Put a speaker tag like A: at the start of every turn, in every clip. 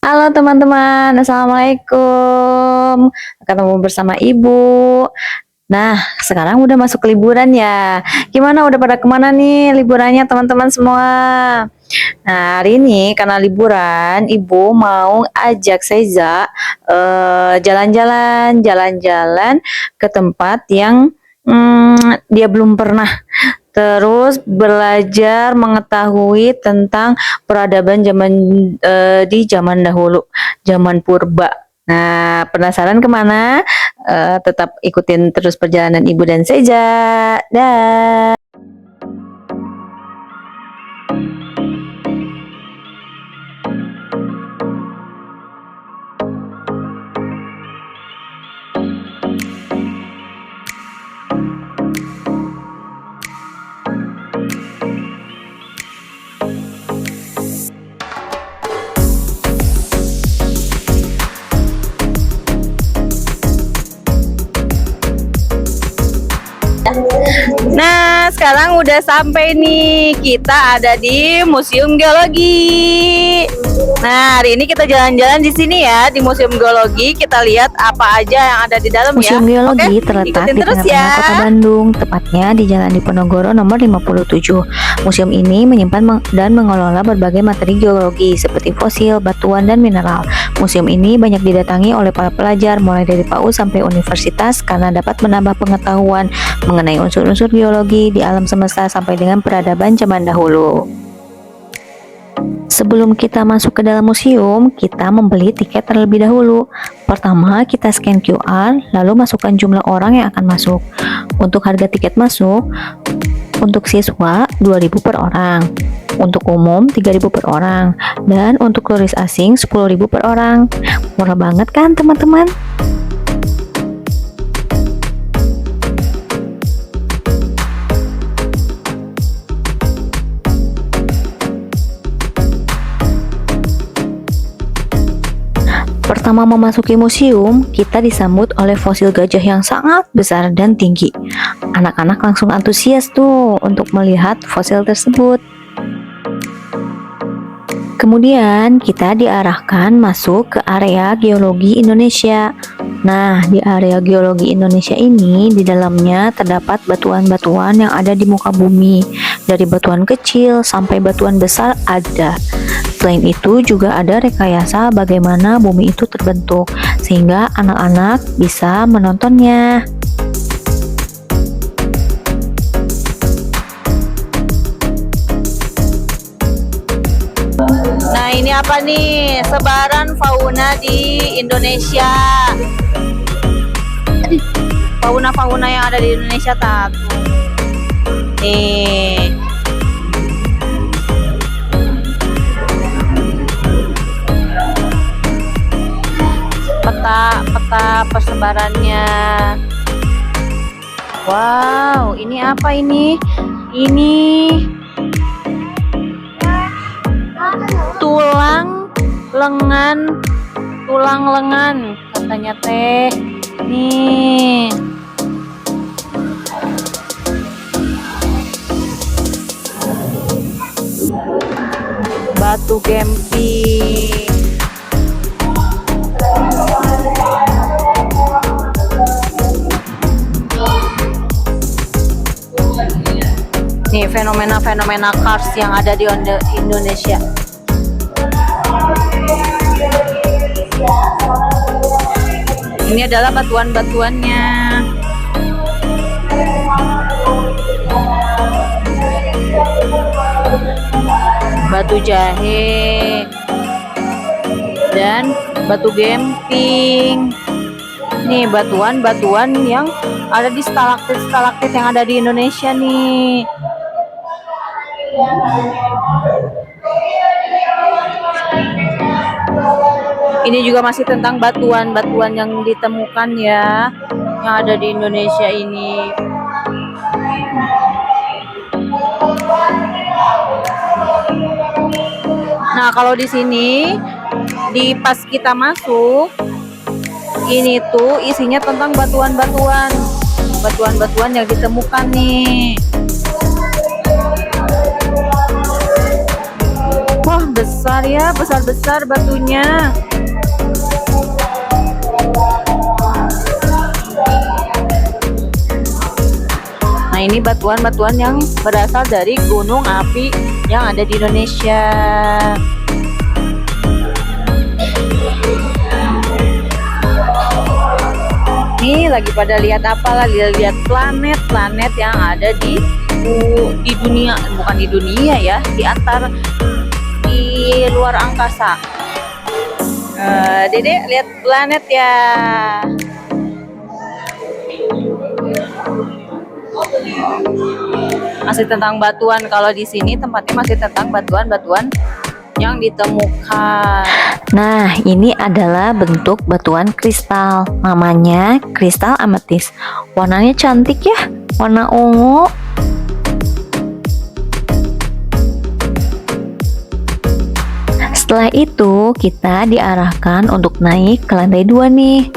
A: Halo teman-teman, Assalamualaikum. Ketemu bersama Ibu. Nah, sekarang udah masuk liburan ya. Gimana, udah pada kemana nih liburannya teman-teman semua? Nah, hari ini karena liburan, Ibu mau ajak Seiza jalan-jalan ke tempat yang dia belum pernah. Terus belajar mengetahui tentang peradaban di zaman dahulu, zaman purba. Nah, penasaran kemana? Tetap ikutin terus perjalanan Ibu dan Seja. Dah. Nah, sekarang udah sampai nih. Kita ada di Museum Geologi. Nah, hari ini kita jalan-jalan di sini ya, di Museum Geologi. Kita lihat apa aja yang ada di dalam.
B: Museum
A: ya.
B: Geologi
A: Oke?
B: terletak
A: Ikutin
B: di
A: terus
B: tengah-tengah
A: ya.
B: kota Bandung, tepatnya di Jalan Diponegoro nomor 57. Museum ini menyimpan dan mengelola berbagai materi geologi seperti fosil, batuan, dan mineral. Museum ini banyak didatangi oleh para pelajar mulai dari PAUD sampai universitas karena dapat menambah pengetahuan mengenai unsur-unsur geologi di alam semesta sampai dengan peradaban zaman dahulu. Sebelum kita masuk ke dalam museum, kita membeli tiket terlebih dahulu. Pertama, kita scan QR, lalu masukkan jumlah orang yang akan masuk. Untuk harga tiket masuk, untuk siswa 2.000 per orang, untuk umum 3.000 per orang, dan untuk turis asing 10.000 per orang. Murah banget kan teman-teman? Pertama memasuki museum, kita disambut oleh fosil gajah yang sangat besar dan tinggi. Anak-anak langsung antusias tuh untuk melihat fosil tersebut. Kemudian kita diarahkan masuk ke area geologi Indonesia. Nah, di area geologi Indonesia ini, di dalamnya terdapat batuan-batuan yang ada di muka bumi. Dari batuan kecil sampai batuan besar ada. Selain itu juga ada rekayasa bagaimana bumi itu terbentuk, sehingga anak-anak bisa menontonnya.
A: Nah, ini apa nih? Sebaran fauna di Indonesia. Fauna-fauna yang ada di Indonesia satu. Nih. Peta persebarannya. Wow, ini apa ini? Ini tulang lengan katanya teh. Nih. Batu Gempi. Nih, fenomena-fenomena kars yang ada di Indonesia. Ini adalah batuan-batuannya. Batu jahe dan batu gemping. Nih, batuan-batuan yang ada di stalaktit yang ada di Indonesia nih. Ini juga masih tentang batuan-batuan yang ditemukan ya, yang ada di Indonesia ini. Nah, kalau di sini, di pas kita masuk, ini tuh isinya tentang batuan-batuan yang ditemukan nih. Wah, besar ya, besar-besar batunya. Nah, ini batuan-batuan yang berasal dari gunung api yang ada di Indonesia. Ini lagi pada lihat apa? Lagi lihat planet-planet yang ada di dunia, bukan di dunia ya, di luar angkasa. Dedek lihat planet ya. Masih tentang batuan, kalau di sini tempatnya masih tentang batuan-batuan yang ditemukan.
B: Nah, ini adalah bentuk batuan kristal. Namanya kristal ametis. Warnanya cantik ya, warna ungu. Setelah itu, kita diarahkan untuk naik ke lantai 2 nih.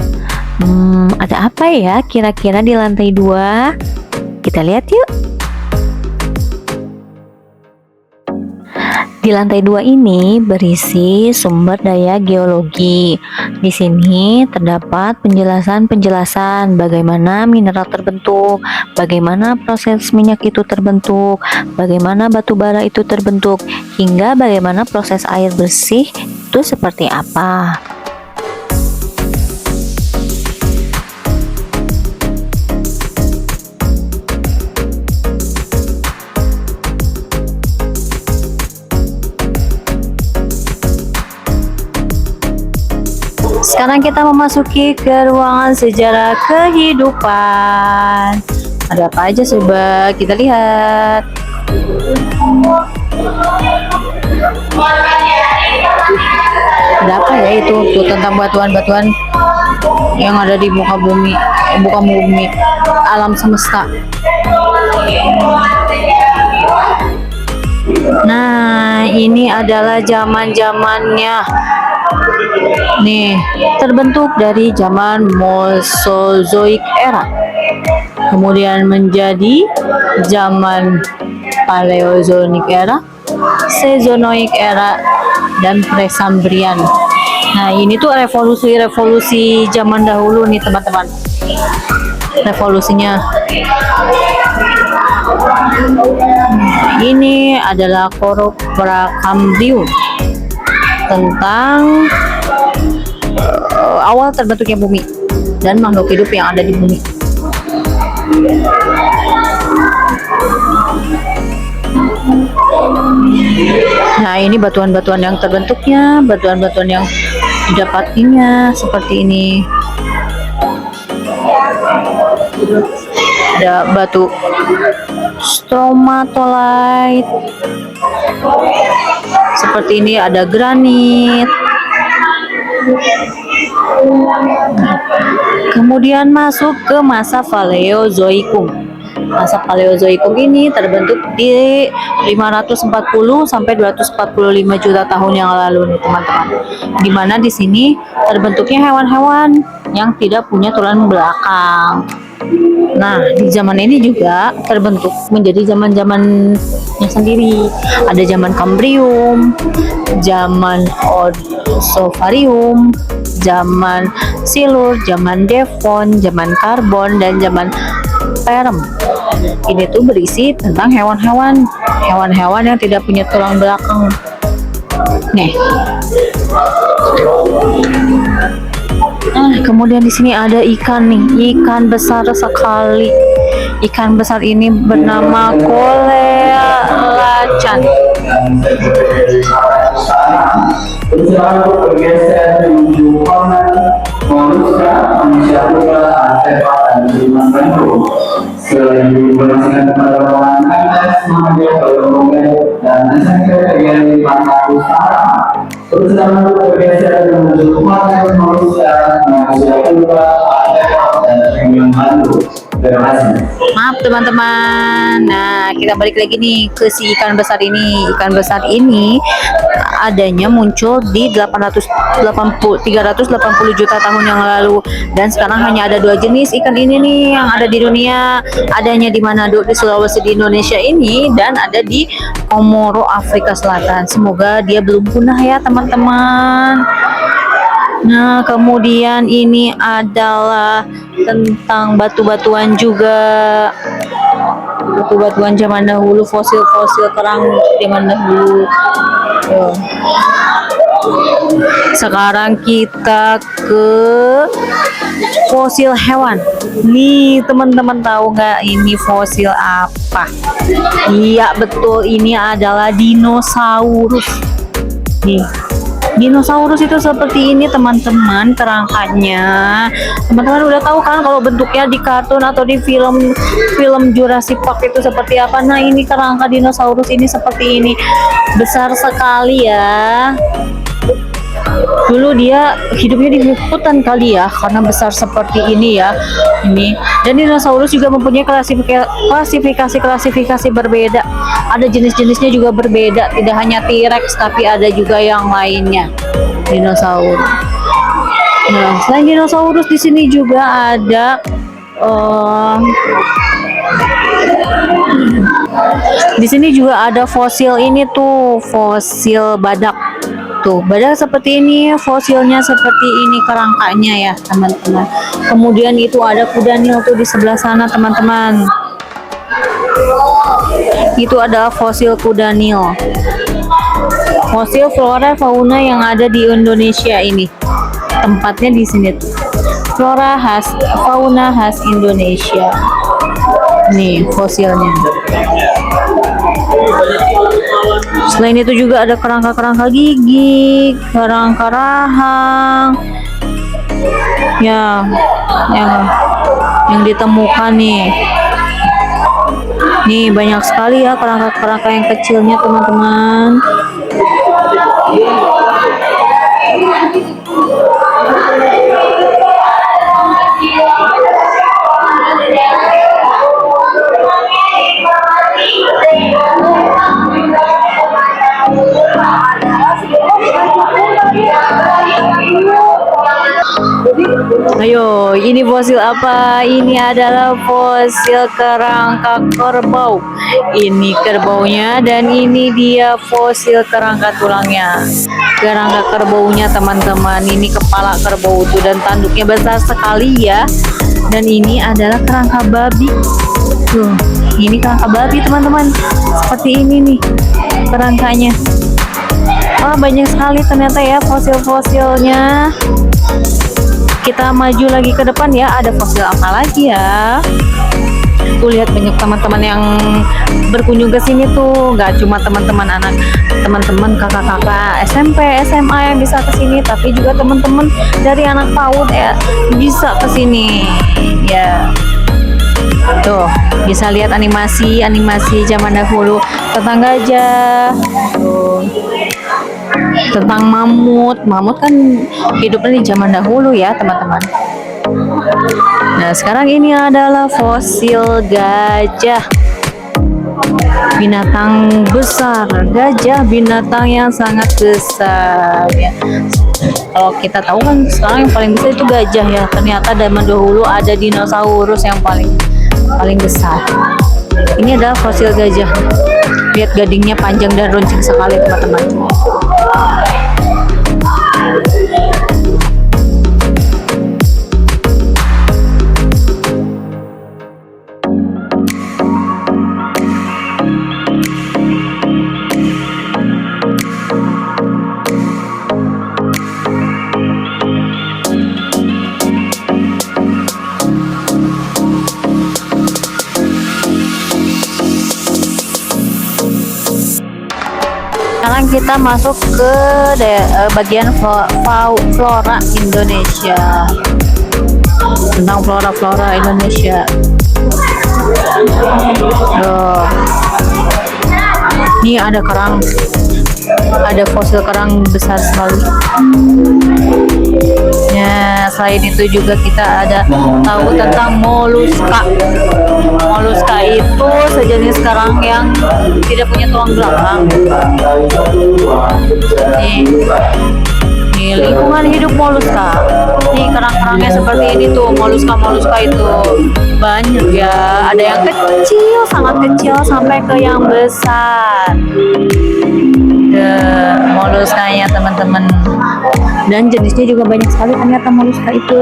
B: Ada apa ya kira-kira di lantai 2? Kita lihat yuk. Di lantai 2 ini berisi sumber daya geologi. Di sini terdapat penjelasan-penjelasan bagaimana mineral terbentuk, bagaimana proses minyak itu terbentuk, bagaimana batu bara itu terbentuk, hingga bagaimana proses air bersih itu seperti apa. Sekarang kita memasuki ke ruangan sejarah kehidupan. Ada apa aja coba kita lihat. Ada apa ya itu tuh, tentang batuan-batuan yang ada di muka bumi, alam semesta. Nah, ini adalah zaman-zamannya. Nih, terbentuk dari zaman Mesozoik era, kemudian menjadi zaman Paleozoik era, Cenozoik era, dan Prekambrian. Nah, ini tuh revolusi zaman dahulu nih teman-teman. Revolusinya. Ini adalah Prekambrium, tentang awal terbentuknya bumi dan makhluk hidup yang ada di bumi. Nah, ini batuan-batuan yang terbentuknya, batuan-batuan yang didapatinya seperti ini. Ada batu stromatolite. Seperti ini ada granit. Kemudian masuk ke masa Paleozoikum. Masa Paleozoikum ini terbentuk di 540 sampai 245 juta tahun yang lalu nih teman-teman. Di mana di sini terbentuknya hewan-hewan yang tidak punya tulang belakang. Nah, di zaman ini juga terbentuk menjadi zaman-zamannya sendiri. Ada zaman Kambrium, zaman Osovarium, zaman Silur, zaman Devon, zaman Karbon, dan zaman Perm. Ini tuh berisi tentang hewan-hewan yang tidak punya tulang belakang. Nih. Nah, kemudian di sini ada ikan nih, ikan besar sekali. Ikan besar ini bernama Coelacanth.
C: Bergeser menuju manusia adalah artefak dan selain berhasilkan perkembangan Andes, Mahathir, dan Asia mata utara. Bersama bergeser menuju manusia purba, artefak dan membantu. Terima kasih.
A: Maaf teman-teman. Nah, kita balik lagi nih ke si ikan besar ini. Ikan besar ini adanya muncul di 380 juta tahun yang lalu, dan sekarang hanya ada 2 jenis ikan ini nih yang ada di dunia. Adanya di Manado di Sulawesi di Indonesia ini, dan ada di Komoro Afrika Selatan. Semoga dia belum punah ya teman-teman. Nah, kemudian ini adalah tentang batu-batuan juga. Batu-batuan zaman dahulu, fosil-fosil kerang zaman dahulu. Tuh. Sekarang kita ke fosil hewan. Nih, teman-teman tahu nggak ini fosil apa? Iya, betul, ini adalah dinosaurus. Nih. Dinosaurus itu seperti ini teman-teman kerangkanya. Teman-teman udah tahu kan kalau bentuknya di kartun atau di film Jurassic Park itu seperti apa. Nah, ini kerangka dinosaurus ini seperti ini. Besar sekali ya. Dulu dia hidupnya di hutan kali ya, karena besar seperti ini ya. Ini. Dan dinosaurus juga mempunyai klasifikasi berbeda. Ada jenis-jenisnya juga berbeda, tidak hanya T-Rex tapi ada juga yang lainnya. Dinosaurus. Nah, selain dinosaurus di sini juga ada di sini juga ada fosil ini tuh, fosil badak. Tuh, badak seperti ini, fosilnya seperti ini kerangkanya ya, teman-teman. Kemudian itu ada kuda Nil tuh di sebelah sana, teman-teman. Itu ada fosil kuda Nil. Fosil flora fauna yang ada di Indonesia ini. Tempatnya di sini tuh. Fauna khas Indonesia. Nih fosilnya. Selain itu juga ada kerangka-kerangka gigi, kerangka rahang. Ya, yang ditemukan nih. Nih banyak sekali ya kerangka-kerangka yang kecilnya, teman-teman. Ayo, ini fosil apa? Ini adalah fosil kerangka kerbau. Ini kerbaunya, dan ini dia fosil kerangka tulangnya. Kerangka kerbaunya, teman-teman. Ini kepala kerbau itu, dan tanduknya besar sekali ya. Dan ini adalah kerangka babi. Tuh, ini kerangka babi, teman-teman. Seperti ini nih kerangkanya. Oh, banyak sekali ternyata ya fosil-fosilnya. Kita maju lagi ke depan ya, ada fosil apa lagi ya? Tuh lihat banyak teman-teman yang berkunjung ke sini tuh, nggak cuma teman-teman kakak-kakak SMP, SMA yang bisa ke sini, tapi juga teman-teman dari anak PAUD ya bisa ke sini. Ya. Tuh, bisa lihat animasi zaman dahulu tentang gajah. Tuh. Tentang mamut kan hidupnya di zaman dahulu ya, teman-teman. Nah, sekarang ini adalah fosil gajah. Binatang besar, gajah binatang yang sangat besar ya. Kalau kita tahu kan sekarang yang paling besar itu gajah ya. Ternyata zaman dahulu ada dinosaurus yang paling besar. Ini adalah fosil gajah. Lihat gadingnya panjang dan runcing sekali, teman-teman. Sekarang kita masuk ke bagian flora Indonesia. Tentang flora Indonesia. Tuh. Ini ada kerang, ada fosil kerang besar sekali. Ya, selain itu juga kita ada tahu tentang moluska. Moluska itu sejenis kerang yang tidak punya tulang belakang. Nih, lingkungan hidup moluska. Nih, kerang-kerangnya seperti ini tuh, moluska itu banyak ya. Ada yang kecil, sangat kecil sampai ke yang besar. Moluskanya teman-teman, dan jenisnya juga banyak sekali ternyata moluska itu.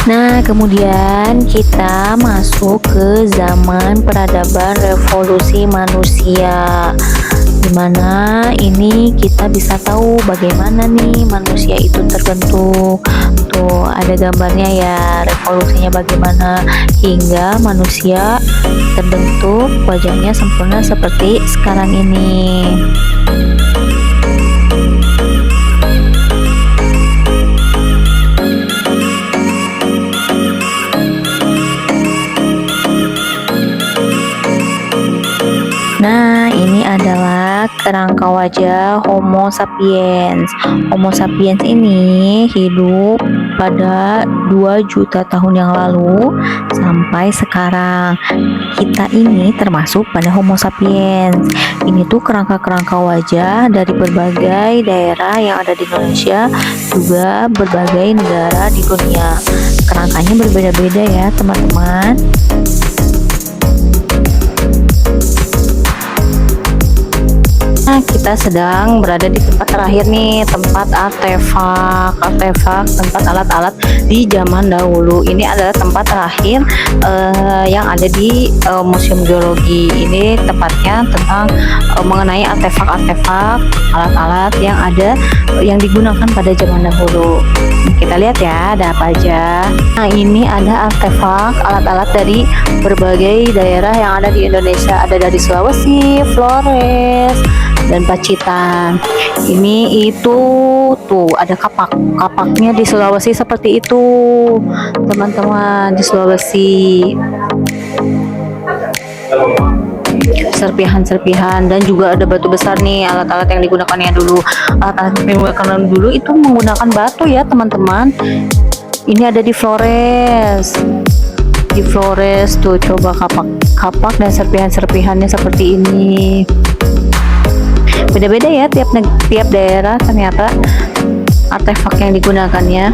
B: Nah, kemudian kita masuk ke zaman peradaban revolusi manusia, dimana ini kita bisa tahu bagaimana nih manusia itu terbentuk. Tuh ada gambarnya ya, revolusinya bagaimana hingga manusia terbentuk wajahnya sempurna seperti sekarang ini. Nah, ini adalah kerangka wajah Homo sapiens. Homo sapiens ini hidup pada 2 juta tahun yang lalu sampai sekarang. Kita ini termasuk pada Homo sapiens. Ini tuh kerangka-kerangka wajah dari berbagai daerah yang ada di Indonesia, juga berbagai negara di dunia. Kerangkanya berbeda-beda ya, teman-teman. Nah, kita sedang berada di tempat terakhir nih, tempat artefak, tempat alat-alat di zaman dahulu. Ini adalah tempat terakhir yang ada di Museum Geologi. Ini tempatnya tentang mengenai artefak-artefak, alat-alat yang ada yang digunakan pada zaman dahulu. Kita lihat ya, ada apa aja. Nah, ini ada artefak, alat-alat dari berbagai daerah yang ada di Indonesia. Ada dari Sulawesi, Flores, dan Pacitan. Ini itu tuh ada kapaknya di Sulawesi seperti itu, teman-teman, di Sulawesi. Serpihan-serpihan, dan juga ada batu besar nih, alat-alat yang digunakannya dulu. Alat-alat yang digunakan dulu itu menggunakan batu ya, teman-teman. Ini ada di Flores. Di Flores tuh, coba kapak dan serpihan-serpihannya seperti ini. Beda-beda ya tiap daerah ternyata artefak yang digunakannya.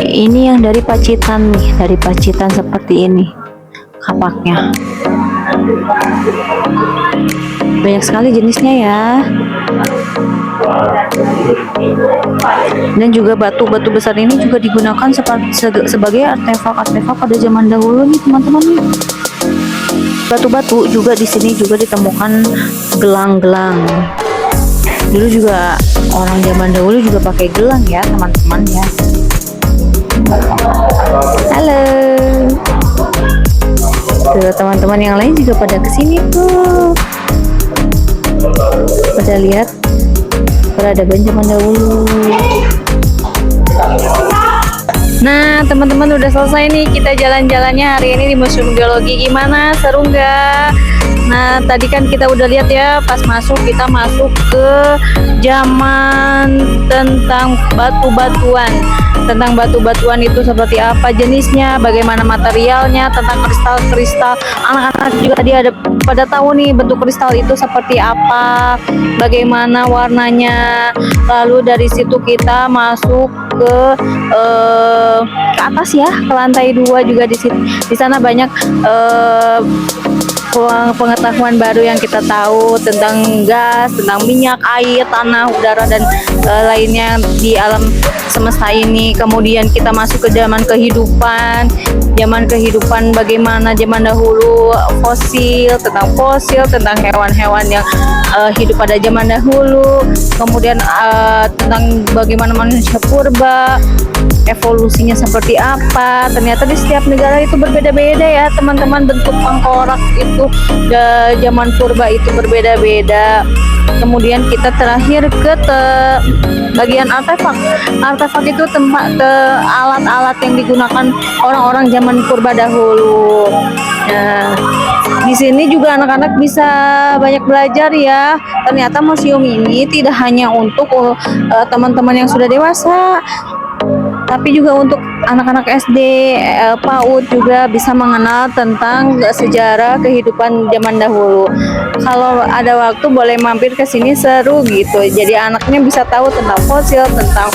B: Ini yang dari Pacitan nih, dari Pacitan seperti ini kapaknya. Banyak sekali jenisnya ya. Dan juga batu-batu besar ini juga digunakan sebagai artefak-artefak pada zaman dahulu nih, teman-teman nih. Batu-batu juga di sini juga ditemukan gelang-gelang. Dulu juga orang zaman dahulu juga pakai gelang ya, teman-teman ya. Halo. Tuh, teman-teman yang lain juga pada kesini tuh. Pada lihat peradaban zaman dahulu. Nah, teman-teman udah selesai nih kita jalan-jalannya hari ini di Museum Geologi. Gimana? Seru nggak? Nah, tadi kan kita udah lihat ya, pas kita masuk ke zaman tentang batu-batuan. Tentang batu-batuan itu seperti apa jenisnya, bagaimana materialnya, tentang kristal-kristal. Anak-anak juga tadi ada pada tahu nih bentuk kristal itu seperti apa, bagaimana warnanya. Lalu dari situ kita masuk ke atas ya, ke lantai 2 juga di sana banyak pengetahuan baru yang kita tahu tentang gas, tentang minyak, air, tanah, udara, dan lainnya di alam semesta ini. Kemudian kita masuk ke zaman kehidupan bagaimana zaman dahulu, tentang hewan-hewan yang hidup pada zaman dahulu. Kemudian tentang bagaimana manusia purba,
A: evolusinya seperti apa. Ternyata di setiap negara itu berbeda-beda ya teman-teman, bentuk tengkorak itu zaman purba itu berbeda-beda. Kemudian kita terakhir ke bagian artefak. Artefak itu tempat alat-alat yang digunakan orang-orang zaman purba dahulu. Nah, di sini juga anak-anak bisa banyak belajar ya. Ternyata museum ini tidak hanya untuk teman-teman yang sudah dewasa, tapi juga untuk anak-anak SD, PAUD juga bisa mengenal tentang sejarah kehidupan zaman dahulu. Kalau ada waktu boleh mampir ke sini, seru gitu. Jadi anaknya bisa tahu tentang fosil, tentang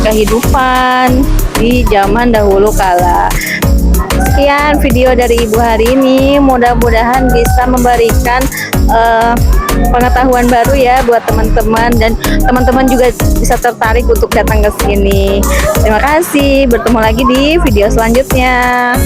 A: kehidupan di zaman dahulu kala. Sekian video dari Ibu hari ini, mudah-mudahan bisa memberikan pengetahuan baru ya buat teman-teman, dan teman-teman juga bisa tertarik untuk datang ke sini. Terima kasih, bertemu lagi di video selanjutnya.